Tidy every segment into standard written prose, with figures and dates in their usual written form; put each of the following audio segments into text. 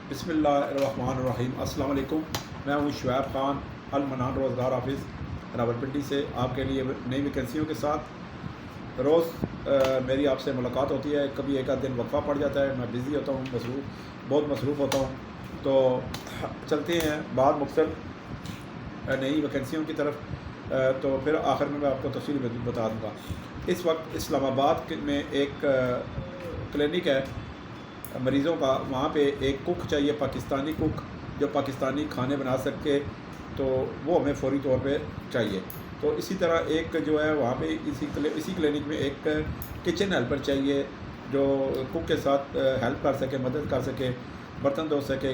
بسم اللہ الرحمن الرحیم۔ السلام علیکم، میں ہوں شعیب خان، المنان روزگار آفس راولپنڈی سے آپ کے لیے نئی ویکینسیوں کے ساتھ روز میری آپ سے ملاقات ہوتی ہے۔ کبھی ایک آدھ دن وقفہ پڑ جاتا ہے، میں بزی ہوتا ہوں، بہت مصروف ہوتا ہوں، تو چلتے ہیں بعد مختلف نئی ویکینسیوں کی طرف۔ تو پھر آخر میں آپ کو تفصیل بتا دوں گا۔ اس وقت اسلام آباد میں ایک کلینک ہے مریضوں کا، وہاں پہ ایک کک چاہیے، پاکستانی کک جو پاکستانی کھانے بنا سکے، تو وہ ہمیں فوری طور پہ چاہیے۔ تو اسی طرح ایک جو ہے وہاں پہ اسی کلینک میں ایک کچن ہیلپر چاہیے جو کک کے ساتھ ہیلپ کر سکے، مدد کر سکے، برتن دھو سکے،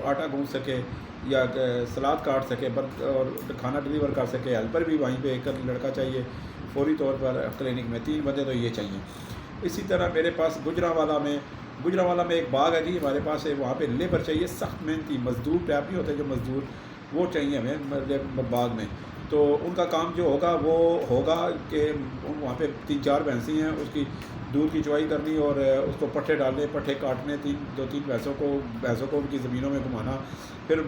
آٹا گوندھ سکے یا سلاد کاٹ سکے اور کھانا ڈلیور کر سکے۔ ہیلپر بھی وہیں پہ ایک لڑکا چاہیے فوری طور پر کلینک میں، 3 بندے تو یہ چاہیے۔ اسی طرح میرے پاس گجرانوالہ میں ایک باغ ہے جی ہمارے پاس ہے، وہاں پہ لیبر چاہیے، سخت محنتی مزدور ٹائپ نہیں ہوتے جو مزدور، وہ چاہیے ہمیں باغ میں۔ تو ان کا کام جو ہوگا وہ ہوگا کہ وہاں پہ 3-4 بھینسیں ہیں، اس کی دودھ کی چوائی کرنی اور اس کو پٹھے ڈالنے، پٹھے کاٹنے، 2-3 بھینسوں کو ان کی زمینوں میں گھمانا، پھر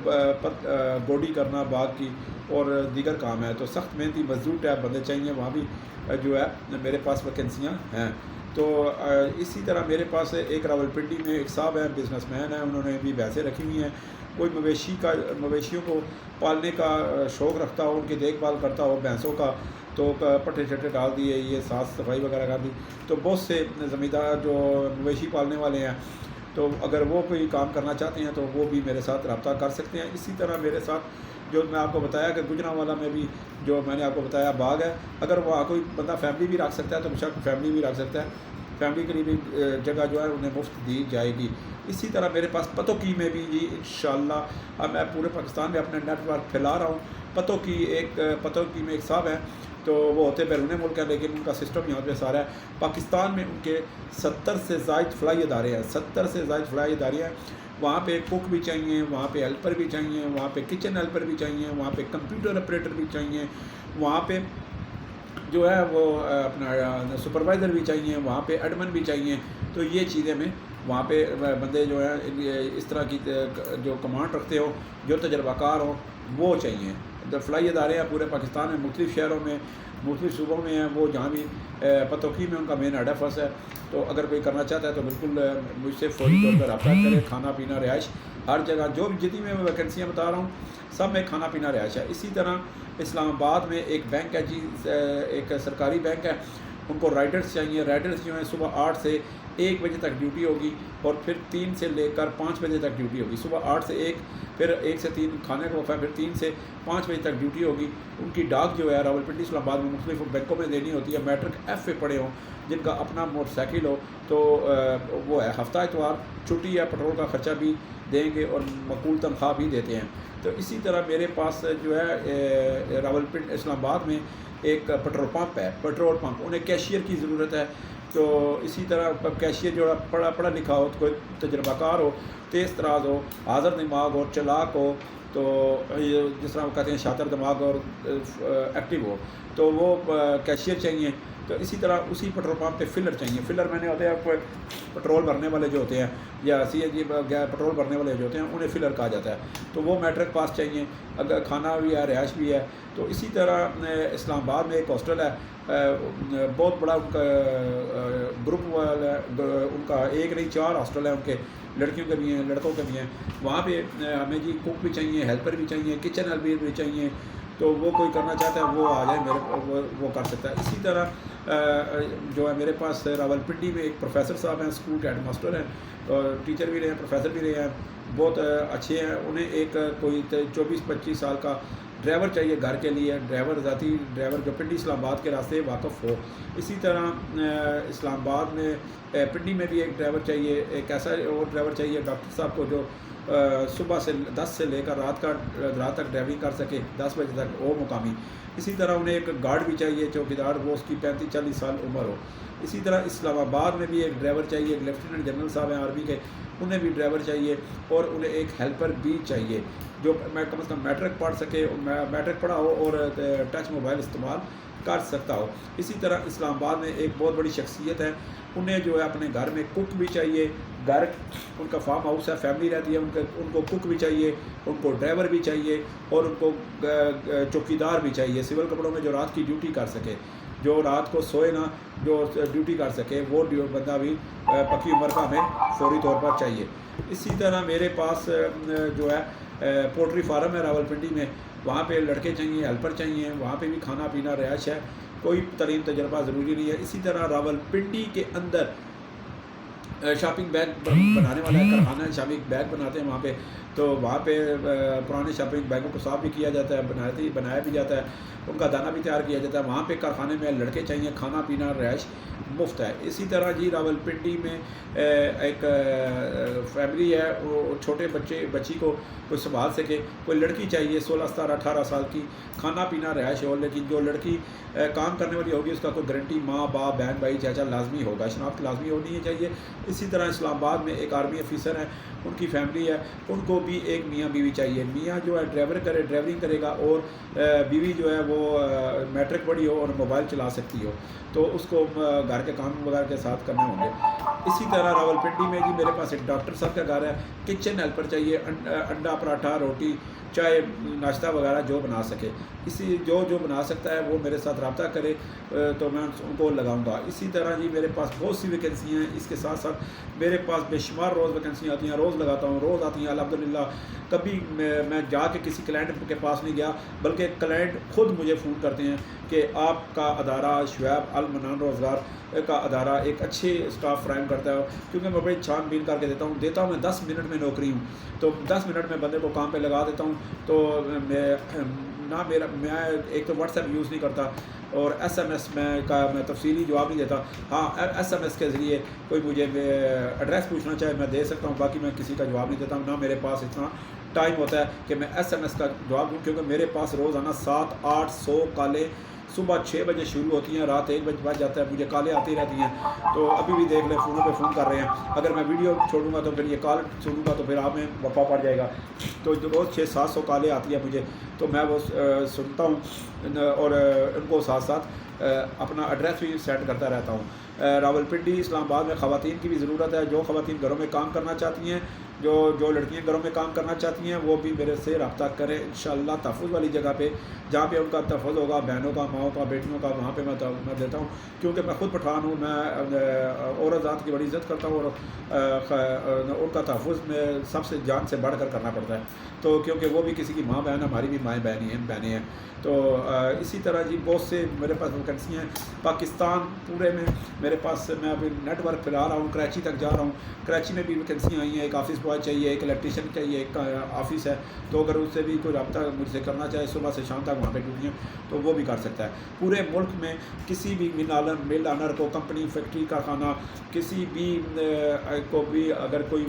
گوڈی کرنا باغ کی اور دیگر کام ہے۔ تو سخت محنتی مزدور ٹائپ بندے چاہیے، وہاں بھی جو ہے میرے پاس ویکینسیاں ہیں۔ تو اسی طرح میرے پاس ایک راولپنڈی میں ایک صاحب ہیں، بزنس مین ہیں، انہوں نے بھی بھینسیں رکھی ہوئی ہیں۔ کوئی مویشیوں کو پالنے کا شوق رکھتا ہو، ان کی دیکھ بھال کرتا ہو بھینسوں کا، تو پٹھے چھٹے ڈال دیے، یہ صاف صفائی وغیرہ کر دی۔ تو بہت سے زمیندار جو مویشی پالنے والے ہیں، تو اگر وہ کوئی کام کرنا چاہتے ہیں تو وہ بھی میرے ساتھ رابطہ کر سکتے ہیں۔ اسی طرح میرے ساتھ جو میں آپ کو بتایا کہ گجرانوالہ میں بھی جو میں نے آپ کو بتایا باغ ہے، اگر وہاں کوئی بندہ فیملی بھی رکھ سکتا ہے تو بشک فیملی بھی رکھ سکتا ہے، فیملی کے لیے بھی جگہ جو ہے انہیں مفت دی جائے گی۔ اسی طرح میرے پاس پتوکی میں بھی جی انشاءاللہ، اب میں پورے پاکستان میں اپنا نیٹ ورک پھیلا رہا ہوں۔ پتوکی میں ایک صاحب ہیں، تو وہ ہوتے بیرون ملک ہیں لیکن ان کا سسٹم یہاں پہ سارا ہے۔ پاکستان میں ان کے 70 سے زائد فلاحی ادارے ہیں، 70 سے زائد فلاحی ادارے ہیں۔ وہاں پہ کک بھی چاہیے، وہاں پہ ہیلپر بھی چاہیے، وہاں پہ کچن ہیلپر بھی چاہیے، وہاں پہ کمپیوٹر آپریٹر بھی چاہیے، وہاں پہ جو ہے وہ اپنا سپروائزر بھی چاہیے، وہاں پہ ایڈمن بھی چاہیے۔ تو یہ چیزیں میں وہاں پہ بندے جو ہیں اس طرح کی جو کمانڈ رکھتے ہو، جو تجربہ کار ہو، وہ چاہیے۔ فلاحی ادارے ہیں پورے پاکستان میں، مختلف شہروں میں، مختلف صوبوں میں ہیں، وہ جہاں بھی پتوکی میں ان کا مین ہیڈ آفس ہے۔ تو اگر کوئی کرنا چاہتا ہے تو بالکل مجھ سے فوری طور پر رابطہ کرے۔ کھانا پینا رہائش ہر جگہ، جو بھی جتنی میں ویکینسیاں بتا رہا ہوں سب میں کھانا پینا رہائش ہے۔ اسی طرح اسلام آباد میں ایک بینک ہے جی، ایک سرکاری بینک ہے، ان کو رائڈرز چاہیے۔ رائڈرز جو ہیں صبح 8 سے 1 بجے تک ڈیوٹی ہوگی اور پھر 3 سے لے کر 5 بجے تک ڈیوٹی ہوگی۔ صبح 8 سے 1، پھر 1 سے 3 کھانے کا وقفہ، پھر 3 سے 5 بجے تک ڈیوٹی ہوگی۔ ان کی ڈاک جو ہے راولپنڈی اسلام آباد میں مختلف بینکوں میں دینی ہوتی ہے۔ میٹرک F پہ پڑھے ہوں، جن کا اپنا موٹر سائیکل ہو تو وہ ہے ہفتہ اتوار چھٹی ہے، پیٹرول کا خرچہ بھی دیں گے اور معقول تنخواہ بھی دیتے ہیں۔ تو اسی طرح میرے پاس جو ہے راولپنڈی اسلام آباد میں ایک پیٹرول پمپ ہے، پیٹرول پمپ، انہیں کیشیئر کی ضرورت ہے۔ تو اسی طرح کیشیئر جو پڑھا لکھا ہو، کوئی تجربہ کار ہو، تیز تراز ہو، حاضر دماغ ہو، چلاک ہو، تو جس طرح وہ کہتے ہیں شاطر دماغ اور ایکٹیو ہو، تو وہ کیشیئر چاہیے۔ تو اسی طرح اسی پیٹرول پمپ پہ فلر چاہیے۔ فلر میں نے ہوتے ہیں کوئی پیٹرول بھرنے والے جو ہوتے ہیں یا CNG پیٹرول بھرنے والے جو ہوتے ہیں انہیں فلر کہا جاتا ہے۔ تو وہ میٹرک پاس چاہیے، اگر کھانا بھی ہے، رہائش بھی ہے۔ تو اسی طرح اسلام آباد میں ایک ہاسٹل ہے، بہت بڑا ان کا گروپ والا، ان کا 1 نہیں 4 ہاسٹل ہیں، ان کے لڑکیوں کے بھی ہیں، لڑکوں کے بھی ہیں۔ وہاں پہ ہمیں جی کک بھی چاہیے، ہیلپر بھی چاہیے، کچن ہیلپر بھی چاہیے۔ تو وہ کوئی کرنا چاہتا ہے وہ آ جائے، وہ کر سکتا ہے۔ اسی طرح جو ہے میرے پاس راولپنڈی میں ایک پروفیسر صاحب ہیں، اسکول کے ہیڈ ماسٹر ہیں، اور ٹیچر بھی رہے ہیں، پروفیسر بھی رہے ہیں، بہت اچھے ہیں۔ انہیں ایک کوئی 24-25 سال کا ڈرائیور چاہیے گھر کے لیے، ذاتی ڈرائیور جو پنڈی اسلام آباد کے راستے واقف ہو۔ اسی طرح اسلام آباد میں پنڈی میں بھی ایک ڈرائیور چاہیے، ایک ایسا اور ڈرائیور چاہیے ڈاکٹر صاحب کو جو صبح سے 10 سے لے کر رات تک ڈرائیونگ کر سکے، 10 بجے تک وہ مقامی۔ اسی طرح انہیں ایک گارڈ بھی چاہیے، چوکیدار، وہ اس کی 35-40 سال عمر ہو۔ اسی طرح اسلام آباد میں بھی ایک ڈرائیور چاہیے، ایک لیفٹیننٹ جنرل صاحب ہیں آرمی کے، انہیں بھی ڈرائیور چاہیے، اور انہیں ایک ہیلپر بھی چاہیے جو میں کم از کم میٹرک پڑھ سکے، میٹرک پڑھا ہو اور ٹچ موبائل استعمال کر سکتا ہو۔ اسی طرح اسلام آباد میں ایک بہت بڑی شخصیت ہے انہیں جو ہے اپنے گھر میں کک بھی چاہیے، گھر ان کا فارم ہاؤس ہے، فیملی رہتی ہے، ان کو کک بھی چاہیے، ان کو ڈرائیور بھی چاہیے، اور ان کو چوکیدار بھی چاہیے سول کپڑوں میں جو رات کی ڈیوٹی کر سکے، جو رات کو سوئے نہ، جو ڈیوٹی کر سکے، وہ بندہ بھی پکی عمر کا ہمیں فوری طور پر چاہیے۔ اسی طرح میرے پاس جو ہے پولٹری فارم ہے راولپنڈی میں، وہاں پہ لڑکے چاہیے، ہیلپر چاہیے، وہاں پہ بھی کھانا پینا رہائش ہے، کوئی ترین تجربہ ضروری نہیں ہے۔ اسی طرح راولپنڈی کے اندر شاپنگ بیگ بنانے والا کارخانہ ہے، شاپنگ بیگ بناتے ہیں وہاں پہ، تو وہاں پہ پرانے شاپنگ بیگوں کو صاف بھی کیا جاتا ہے، بنایا بھی جاتا ہے، ان کا دانہ بھی تیار کیا جاتا ہے۔ وہاں پہ کارخانے میں لڑکے چاہیے، کھانا پینا رہائش مفت ہے۔ اسی طرح جی راولپنڈی میں ایک فیملی ہے، وہ چھوٹے بچی کو کوئی سنبھال سکے، کوئی لڑکی چاہیے 16 17 18 سال کی، کھانا پینا رہائش ہو، لیکن جو لڑکی کام کرنے والی ہوگی اس کا کوئی گارنٹی ماں باپ بہن بھائی چاچا لازمی ہوگا، شناخت لازمی ہونی چاہیے۔ اسی طرح اسلام آباد میں ایک آرمی آفیسر ہیں، ان کی فیملی ہے، ان کو بھی ایک میاں بیوی چاہیے، میاں جو ہے ڈرائیورنگ کرے گا، اور بیوی جو ہے وہ میٹرک پڑھی ہو اور موبائل چلا سکتی ہو، تو اس کو گھر کے کام وغیرہ کے ساتھ کرنے ہوں گے۔ اسی طرح راولپنڈی میں جی میرے پاس ایک ڈاکٹر صاحب کا گھر ہے، کچن ہیلپر چاہیے، انڈا پراٹھا روٹی چائے ناشتہ وغیرہ جو بنا سکے، جو بنا سکتا ہے وہ میرے ساتھ رابطہ کرے تو میں ان کو لگاؤں گا۔ اسی طرح جی میرے پاس بہت سی ویکنسی ہیں، اس کے ساتھ ساتھ میرے پاس بے شمار روز ویکنسیاں آتی ہیں، روز لگاتا ہوں، روز آتی ہیں الحمدللہ۔ کبھی میں جا کے کسی کلائنٹ کے پاس نہیں گیا، بلکہ کلائنٹ خود مجھے فون کرتے ہیں کہ آپ کا ادارہ شعیب المنان روزگار کا ادارہ ایک اچھے اسٹاف فراہم کرتا ہے، کیونکہ میں بڑی چھان بین کر کے دیتا ہوں میں 10 منٹ میں نوکری ہوں، تو 10 منٹ میں بندے کو کام پہ لگا دیتا ہوں۔ تو میں ایک تو واٹس ایپ یوز نہیں کرتا، اور ایس ایم ایس میں تفصیلی جواب نہیں دیتا۔ ہاں ایس ایم ایس کے ذریعے کوئی مجھے ایڈریس پوچھنا چاہے میں دے سکتا ہوں، باقی میں کسی کا جواب نہیں دیتا ہوں، نہ میرے پاس اتنا ٹائم ہوتا ہے کہ میں ایس ایم ایس کا جواب دوں، کیونکہ میرے پاس روزانہ 700-800 کالیں صبح 6 بجے شروع ہوتی ہیں، رات 1 بج جاتا ہے، مجھے کالیں آتی رہتی ہیں، تو ابھی بھی دیکھ لیں فونوں پہ فون کر رہے ہیں۔ اگر میں ویڈیو چھوڑوں گا تو پھر یہ کال سنوں گا تو پھر آپ میں وفا پڑ جائے گا، تو روز 600-700 کالیں آتی ہیں مجھے، تو میں وہ سنتا ہوں، اور ان کو ساتھ ساتھ اپنا ایڈریس بھی سینڈ کرتا رہتا ہوں۔ راولپنڈی اسلام آباد میں خواتین کی بھی ضرورت ہے، جو خواتین گھروں میں کام کرنا چاہتی ہیں، جو لڑکیاں گھروں میں کام کرنا چاہتی ہیں، وہ بھی میرے سے رابطہ کریں انشاءاللہ۔ تحفظ والی جگہ پہ جہاں پہ ان کا تحفظ ہوگا، بہنوں کا، ماؤں کا، بیٹیوں کا، وہاں پہ میں دیتا ہوں، کیونکہ میں خود پٹھان ہوں، میں عورت ذات کی بڑی عزت کرتا ہوں، اور ان کا تحفظ میں سب سے جان سے بڑھ کر کرنا پڑتا ہے، تو کیونکہ وہ بھی کسی کی ماں بہن، ہماری بھی مائیں بہنیں ہیں۔ تو اسی طرح جی بہت سے میرے پاس ویکنسی ہیں پاکستان پورے میں، میرے پاس میں ابھی نیٹ ورک پھیلا رہا ہوں، کراچی تک جا رہا ہوں، کراچی میں بھی ویکنسیاں آئی ہیں، ایک آفس بوائے چاہیے، ایک الیکٹریشین چاہیے، ایک آفس ہے، تو اگر اس سے بھی کوئی رابطہ مجھ سے کرنا چاہے صبح سے شام تک وہاں پہ ڈیوٹیاں، تو وہ بھی کر سکتا ہے۔ پورے ملک میں کسی بھی مل آنر کو، کمپنی، فیکٹری، کارخانہ، کسی بھی کو بھی اگر کوئی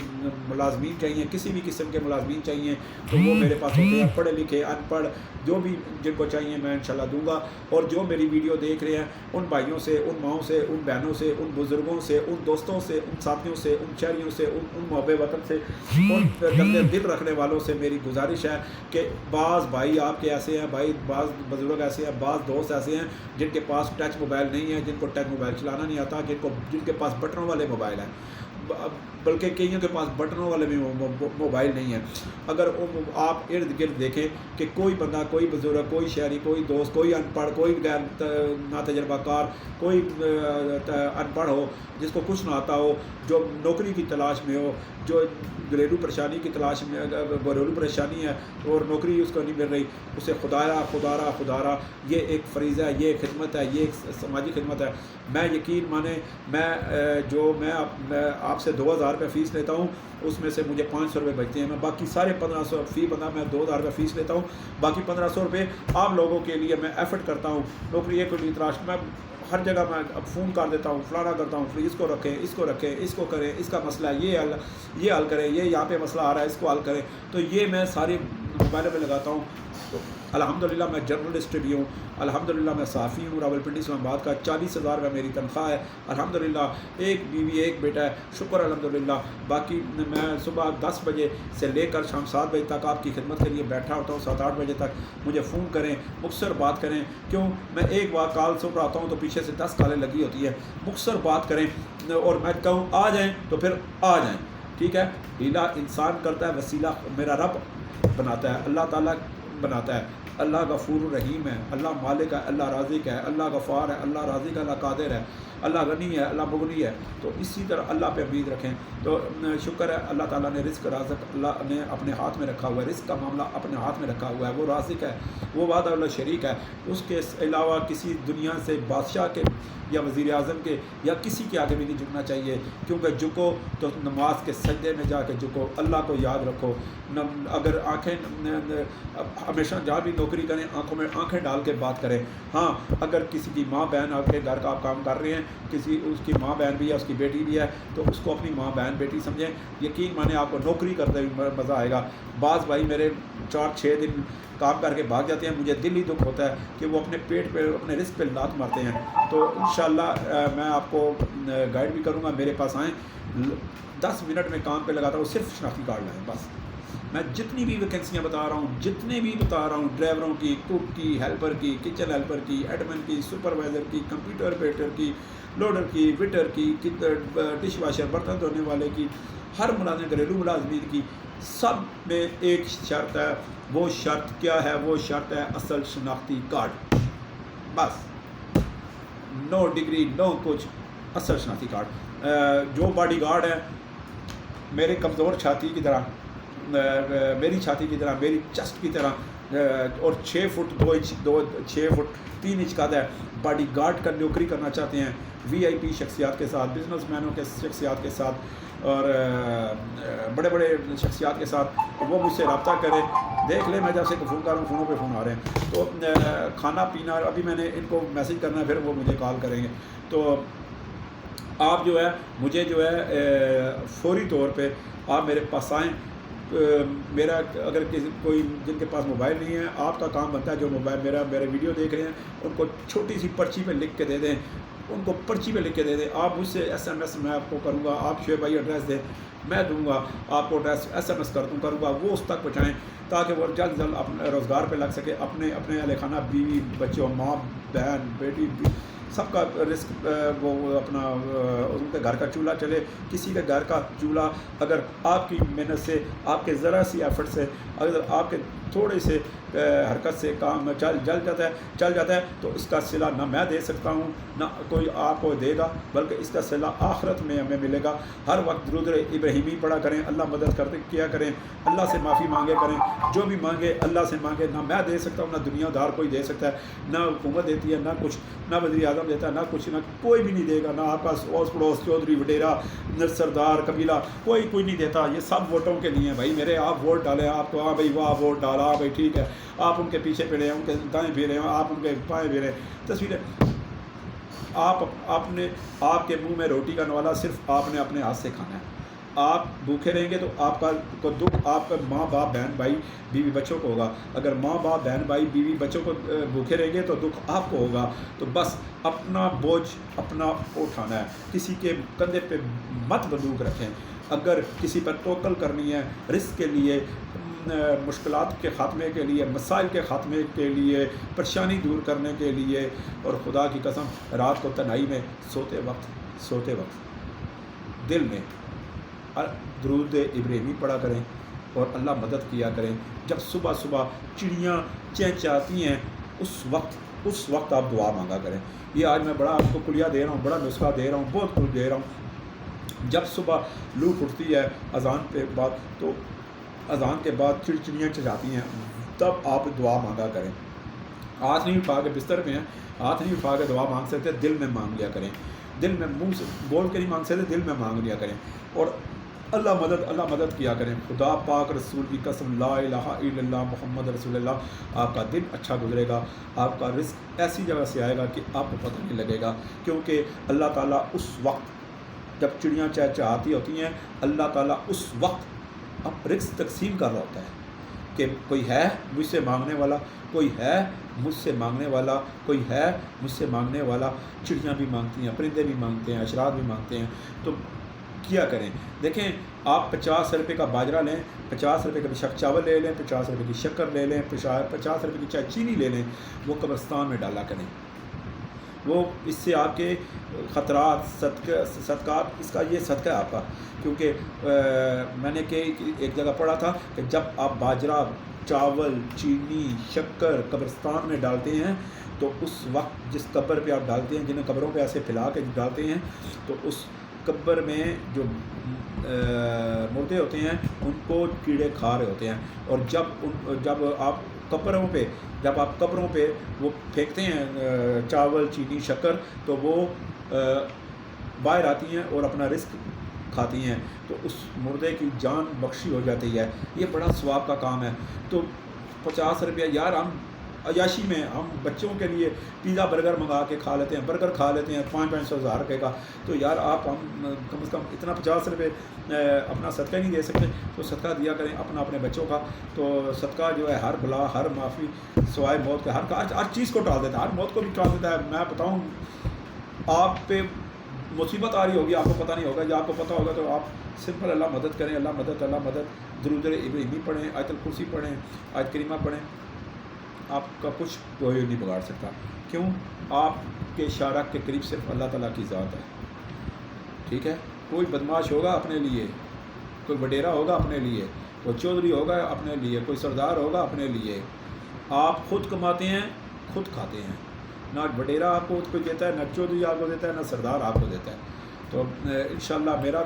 ملازمین چاہیے، کسی بھی قسم کے ملازمین چاہیے، تو وہ میرے پاس ہوتے ہیں، پڑھے لکھے، ان پڑھ، جو بھی جن کو چاہیے میں انشاءاللہ دوں گا۔ اور جو میری ویڈیو دیکھ رہے ہیں، ان بھائیوں سے، ان ماؤں سے، ان بہنوں سے، ان بزرگوں سے، ان دوستوں سے، ان ساتھیوں سے، ان شہریوں سے، ان محب وطن سے، ان گندے دل رکھنے والوں سے میری گزارش ہے کہ بعض بھائی آپ کے ایسے ہیں، بعض بزرگ ایسے ہیں، بعض دوست ایسے ہیں جن کے پاس ٹچ موبائل نہیں ہے، جن کو ٹچ موبائل چلانا نہیں آتا، جن کے پاس بٹنوں والے موبائل ہیں، بلکہ کئیوں کے پاس بٹنوں والے بھی موبائل نہیں ہیں۔ اگر آپ ارد گرد دیکھیں کہ کوئی بندہ، کوئی بزرگ، کوئی شہری، کوئی دوست، کوئی ان پڑھ، کوئی غیر ناتجربہ کار، کوئی ان پڑھ ہو، جس کو کچھ نہ آتا ہو، جو نوکری کی تلاش میں ہو، جو گھریلو پریشانی کی تلاش میں، گھریلو پریشانی ہے اور نوکری اس کو نہیں مل رہی، اسے خدارا یہ ایک فریضہ ہے، یہ ایک خدمت ہے، یہ ایک سماجی خدمت ہے۔ میں یقین مانیں، میں آپ سے 2000 روپے فیس لیتا ہوں، اس میں سے مجھے 500 روپے بچتے ہیں، میں باقی سارے 1500 فی بندہ میں 2000 روپے فیس لیتا ہوں، باقی 1500 روپے آپ لوگوں کے لیے میں ایفرٹ کرتا ہوں، نوکری ایک کوئی تلاش، میں ہر جگہ میں اب فون کر دیتا ہوں، فلانا کرتا ہوں، اس کو رکھیں، اس کو کریں، اس کا مسئلہ ہے، یہ حل کریں، یہ یہاں پہ مسئلہ آ رہا ہے، اس کو حل کریں، تو یہ میں سارے موبائلوں پہ لگاتا ہوں۔ الحمدللہ میں جرنلسٹ بھی ہوں، الحمدللہ میں صحافی ہوں راولپنڈی اسلام آباد کا، 40,000 کا میری تنخواہ ہے، الحمدللہ ایک بیوی ایک بیٹا ہے، شکر الحمدللہ۔ باقی میں صبح 10 بجے سے لے کر شام 7 بجے تک آپ کی خدمت کے لیے بیٹھا ہوتا ہوں، 7-8 بجے تک مجھے فون کریں، مختصر بات کریں، کیوں میں ایک بار کال سن رہا ہوں تو پیچھے سے 10 کالیں لگی ہوتی ہے، مختصر بات کریں اور میں کہوں آ جائیں تو پھر آ جائیں، ٹھیک ہے۔ ہیلا انسان کرتا ہے، وسیلہ میرا رب بناتا ہے، اللہ تعالیٰ بناتا ہے۔ اللہ غفور الرحیم ہے، اللہ مالک ہے، اللہ رازق ہے، اللہ غفار ہے، اللہ رازق ہے، اللہ قادر ہے، اللہ غنی ہے، اللہ مغنی ہے۔ تو اسی طرح اللہ پہ امید رکھیں۔ تو شکر ہے اللہ تعالیٰ نے رزق رازق اللہ نے اپنے ہاتھ میں رکھا ہوا ہے، رزق کا معاملہ اپنے ہاتھ میں رکھا ہوا ہے، وہ رازق ہے، وہ وحدہ اللہ شریک ہے، اس کے علاوہ کسی دنیا سے بادشاہ کے یا وزیر اعظم کے یا کسی کے آگے بھی نہیں جھکنا چاہیے، کیونکہ جھکو تو نماز کے سجدے میں جا کے جھکو، اللہ کو یاد رکھو۔ اگر آنکھیں ہمیشہ جہاں بھی نوکری کریں آنکھوں میں آنکھیں ڈال کے بات کریں۔ ہاں اگر کسی کی ماں بہن آپ کے گھر کا آپ کام کر رہے ہیں، کسی اس کی ماں بہن بھی ہے، اس کی بیٹی بھی ہے، تو اس کو اپنی ماں بہن بیٹی سمجھیں، یقین مانے آپ کو نوکری کرتے ہوئے مزہ آئے گا۔ بعض بھائی میرے 4-6 دن کام کر کے بھاگ جاتے ہیں، مجھے دل ہی دکھ ہوتا ہے کہ وہ اپنے پیٹ پہ اپنے رزق پہ لات مارتے ہیں۔ تو انشاءاللہ میں آپ کو گائیڈ بھی کروں گا، میرے پاس آئیں، 10 منٹ میں کام پہ لگاتا ہوں، صرف شناختی کارڈ لائیں بس۔ میں جتنی بھی ویکینسیاں بتا رہا ہوں، جتنے بھی بتا رہا ہوں، ڈرائیوروں کی، کوک کی، ہیلپر کی، کچن ہیلپر کی، ایڈمن کی، سپروائزر کی، کمپیوٹر آپریٹر کی، لوڈر کی، ویٹر کی، ڈش واشر برتن دھونے والے کی، ہر ملازم گھریلو ملازمین کی، سب میں ایک شرط ہے، وہ شرط کیا ہے؟ وہ شرط ہے اصل شناختی کارڈ، بس، نو ڈگری نو کچھ، اصل شناختی کارڈ۔ جو باڈی گارڈ ہے میرے کمزور چھاتی کی طرح، میری چھاتی کی طرح، میری چسٹ کی طرح، اور 6 فٹ 2 انچ 6 فٹ 3 انچ قد ہے، باڈی گارڈ کا نوکری کرنا چاہتے ہیں، وی آئی پی شخصیات کے ساتھ، بزنس مینوں کے شخصیات کے ساتھ، اور بڑے بڑے شخصیات کے ساتھ، وہ مجھ سے رابطہ کریں۔ دیکھ لیں میں جب سے فون کر رہا ہوں، فونوں پہ فون آ رہے ہیں، تو کھانا پینا ابھی میں نے ان کو میسج کرنا ہے، پھر وہ مجھے کال کریں گے۔ تو آپ جو ہے مجھے جو ہے فوری طور پہ آپ میرے پاس آئیں۔ میرا اگر کوئی جن کے پاس موبائل نہیں ہے، آپ کا کام بنتا ہے جو موبائل میرے ویڈیو دیکھ رہے ہیں ان کو چھوٹی سی پرچی پہ لکھ کے دے دیں، ان کو پرچی پہ لکھ کے دے دیں۔ آپ مجھ سے SMS میں آپ کو کروں گا، آپ شعیب بھائی ایڈریس دیں، میں دوں گا آپ کو ایڈریس، SMS کروں گا، وہ اس تک پہنچائیں تاکہ وہ جلد جلد اپنے روزگار پہ لگ سکے، اپنے اہل خانہ، بیوی بچوں، ماں بہن بیٹی سب کا رزق وہ اپنا ان کے گھر کا چولہا چلے۔ کسی کے گھر کا چولہا اگر آپ کی محنت سے، آپ کے ذرا سی ایفرٹ سے، اگر آپ کے تھوڑے سے حرکت سے کام جل جاتا ہے تو اس کا صلہ نہ میں دے سکتا ہوں نہ کوئی آپ کو دے گا، بلکہ اس کا صلہ آخرت میں ہمیں ملے گا۔ ہر وقت درود ابراہیمی پڑھا کریں، اللہ مدد کیا کریں، اللہ سے معافی مانگے کریں، جو بھی مانگے اللہ سے مانگے، نہ میں دے سکتا ہوں، نہ دنیا دار کوئی دے سکتا ہے، نہ حکومت دیتی ہے، نہ کچھ، نہ وزیر اعظم دیتا ہے، نہ کچھ، نہ کوئی بھی نہیں دے گا، نہ آپ کا اوس پڑوس چودھری وڈیرا سردار قبیلہ کوئی نہیں دیتا، یہ سب ووٹوں کے لیے ہیں بھائی میرے۔ آپ ووٹ ڈالیں، آپ کو ہاں بھائی واہ ووٹ ڈالا، ہاں بھائی ٹھیک ہے، آپ ان کے پیچھے پھرے ہیں، ان کے دائیں پھرے ہیں، آپ ان کے بائیں پھرے، تصویریں آپ کے منہ میں روٹی کا نوالا صرف آپ نے اپنے ہاتھ سے کھانا ہے۔ آپ بھوکے رہیں گے تو آپ کا دکھ آپ کا ماں باپ بہن بھائی بیوی بچوں کو ہوگا، اگر ماں باپ بہن بھائی بیوی بچوں کو بھوکے رہیں گے تو دکھ آپ کو ہوگا۔ تو بس اپنا بوجھ اپنا اٹھانا ہے، کسی کے کندھے پہ مت بندوق رکھیں۔ اگر کسی پر توکل کرنی ہے رزق کے لیے، مشکلات کے خاتمے کے لیے، مسائل کے خاتمے کے لیے، پریشانی دور کرنے کے لیے، اور خدا کی قسم رات کو تنہائی میں سوتے وقت دل میں درود ابراہیمی پڑھا کریں اور اللہ مدد کیا کریں۔ جب صبح چڑیاں چہچہاتی ہیں اس وقت آپ دعا مانگا کریں۔ یہ آج میں بڑا آپ کو کلیہ دے رہا ہوں، بڑا نسخہ دے رہا ہوں، بہت کچھ دے رہا ہوں۔ جب صبح لو پھٹتی ہے اذان کے بعد، تو اذان کے بعد چڑیاں چہچہاتی ہیں، تب آپ دعا مانگا کریں۔ ہاتھ نہیں اٹھا کے بستر پہ ہیں، ہاتھ نہیں اٹھا کے دعا مانگ سکتے، دل میں مانگ لیا کریں، دل میں، منہ سے بول کے نہیں مانگ سکتے، دل میں مانگ لیا کریں، اور اللہ مدد کیا کریں۔ خدا پاک رسول کی قسم، لا الہ الا اللہ محمد رسول اللہ، آپ کا دن اچھا گزرے گا، آپ کا رزق ایسی جگہ سے آئے گا کہ آپ کو پتہ نہیں لگے گا، کیونکہ اللہ تعالیٰ اس وقت جب چڑیاں چہچہاتی ہوتی ہیں، اللہ تعالیٰ اس وقت اب رزق تقسیم کر رہا ہوتا ہے۔ کہ کوئی ہے مجھ سے مانگنے والا، کوئی ہے مجھ سے مانگنے والا، کوئی ہے مجھ سے مانگنے والا۔ چڑیاں بھی مانگتی ہیں، پرندے بھی مانگتے ہیں، حشرات بھی مانگتے ہیں، تو کیا کریں؟ دیکھیں آپ 50 روپے کا باجرہ لیں، 50 روپے کا بے شک چاول لے لیں، 50 روپے کی شکر لے لیں، 50 روپے کی چائے چینی لے لیں، وہ قبرستان میں ڈالا کریں۔ وہ اس سے آپ کے خطرات صدقات، اس کا یہ صدقہ ہے آپ کا، کیونکہ میں نے کہ ایک جگہ پڑھا تھا کہ جب آپ باجرہ، چاول، چینی، شکر قبرستان میں ڈالتے ہیں تو اس وقت جس قبر پہ آپ ڈالتے ہیں، جن قبروں پہ ایسے پھیلا کے ڈالتے ہیں، تو اس قبر میں جو مردے ہوتے ہیں ان کو کیڑے کھا رہے ہوتے ہیں، اور جب آپ قبروں پہ وہ پھینکتے ہیں چاول، چینی، شکر، تو وہ باہر آتی ہیں اور اپنا رزق کھاتی ہیں، تو اس مردے کی جان بخشی ہو جاتی ہے۔ یہ بڑا ثواب کا کام ہے۔ تو 50 روپیہ، یار ہم عیاشی میں ہم بچوں کے لیے پیزا برگر منگا کے کھا لیتے ہیں، برگر کھا لیتے ہیں 500 1000 روپے کا، تو یار آپ ہم کم از کم اتنا 50 روپے اپنا صدقہ نہیں دے سکتے، تو صدقہ دیا کریں اپنے بچوں کا۔ تو صدقہ جو ہے ہر بلا، ہر معافی سوائے موت کے، ہر چیز کو ٹال دیتا ہے، ہر موت کو بھی ٹال دیتا ہے۔ میں بتاؤں، آپ پہ مصیبت آ رہی ہوگی، آپ کو پتہ نہیں ہوگا، یا آپ کو پتہ ہوگا تو آپ سمپل اللہ مدد کریں، اللہ مدد، اللہ مدد، درود ابراہیمی پڑھیں، آیت الکرسی پڑھیں، آیت کریمہ پڑھیں، آپ کا کچھ کوئی نہیں بگاڑ سکتا۔ کیوں؟ آپ کے شارک کے قریب صرف اللہ تعالیٰ کی ذات ہے، ٹھیک ہے؟ کوئی بدماش ہوگا اپنے لیے، کوئی وڈیرا ہوگا اپنے لیے، کوئی چودھری ہوگا اپنے لیے، کوئی سردار ہوگا اپنے لیے۔ آپ خود کماتے ہیں، خود کھاتے ہیں، نہ وڈیرا آپ کو کچھ دیتا ہے، نہ چودھری آپ کو دیتا ہے، نہ سردار آپ کو دیتا ہے۔ تو انشاءاللہ میرا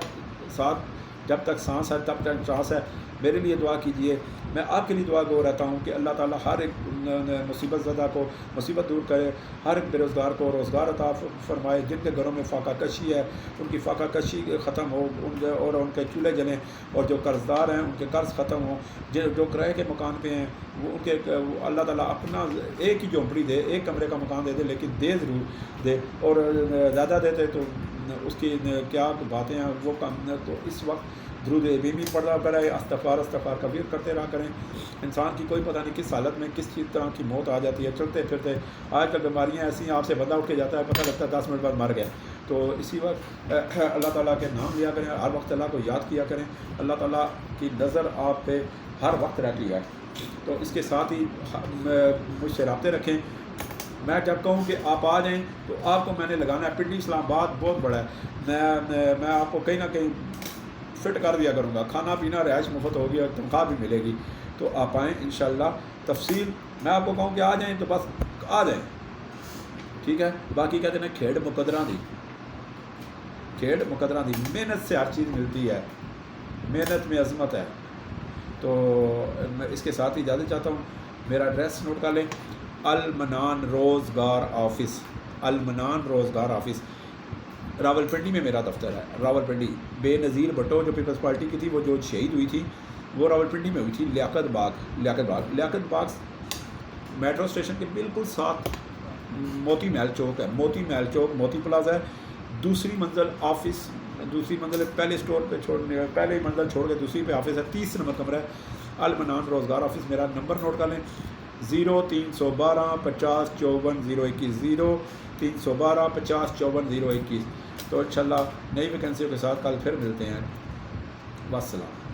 ساتھ جب تک سانس ہے تب تک چانس ہے، میرے لیے دعا کیجئے۔ میں آپ کے لیے دعا گو رہتا ہوں کہ اللہ تعالیٰ ہر ایک مصیبت زدہ کو مصیبت دور کرے، ہر ایک بے روزگار کو روزگار عطا فرمائے، جن کے گھروں میں فاقہ کشی ہے ان کی فاقہ کشی ختم ہو، اور ان کے چولہے جلیں، اور جو قرض دار ہیں ان کے قرض ختم ہوں، جو کرائے کے مکان پہ ہیں وہ ان کے اللہ تعالیٰ اپنا ایک ہی جھونپڑی دے، ایک کمرے کا مکان دے دے، لیکن دے ضرور دے، اور زیادہ دیتے تو اس کی کیا باتیں ہیں وہ کم۔ تو اس وقت درود ابراہیمی پڑھا کرے، استغفار کبیر کرتے رہا کریں۔ انسان کی کوئی پتہ نہیں کس حالت میں کس چیز طرح کی موت آ جاتی ہے، چلتے پھرتے آج کل بیماریاں ایسی ہیں، آپ سے بندہ اٹھ کے جاتا ہے، پتہ لگتا ہے 10 منٹ بعد مر گیا۔ تو اسی وقت اللہ تعالیٰ کے نام لیا کریں، ہر وقت اللہ کو یاد کیا کریں، اللہ تعالیٰ کی نظر آپ پہ ہر وقت رہتی ہے۔ تو اس کے ساتھ ہی مجھ سے رابطے رکھیں۔ میں جب کہوں کہ آپ آ جائیں تو آپ کو میں نے لگانا ہے، پنڈی اسلام آباد بہت بڑا ہے، میں آپ کو کہیں نہ کہیں فٹ کر دیا کروں گا، کھانا پینا رہائش مفت ہوگی اور تنخواہ بھی ملے گی، تو آپ آئیں انشاءاللہ۔ تفصیل میں آپ کو کہوں کہ آ جائیں تو بس آ جائیں، ٹھیک ہے؟ باقی کہتے ہیں کھیڑ مقدراں دی، محنت سے ہر چیز ملتی ہے، محنت میں عظمت ہے۔ تو میں اس کے ساتھ ہی اجازت چاہتا ہوں۔ میرا ایڈریس نوٹ کر لیں، المنان روزگار آفس، المنان روزگار آفس، راولپنڈی میں میرا دفتر ہے۔ راولپنڈی، بے نظیر بھٹو جو پیپلز پارٹی کی تھی، وہ جو شہید ہوئی تھی وہ راولپنڈی میں ہوئی تھی، لیاقت باغ میٹرو اسٹیشن کے بالکل ساتھ موتی محل چوک ہے، موتی محل چوک، موتی پلازا ہے، دوسری منزل آفس، دوسری منزل پہلے اسٹور پہ پہلے منزل چھوڑ کے دوسری پہ آفس ہے، 30 نمبر کمرہ ہے، المنان روزگار آفس۔ میرا نمبر نوٹ کر لیں، 0312 50 54 021، 0312 50 54 021۔ تو انشاءاللہ نئی ویکینسیوں کے ساتھ کل پھر ملتے ہیں۔ والسلام۔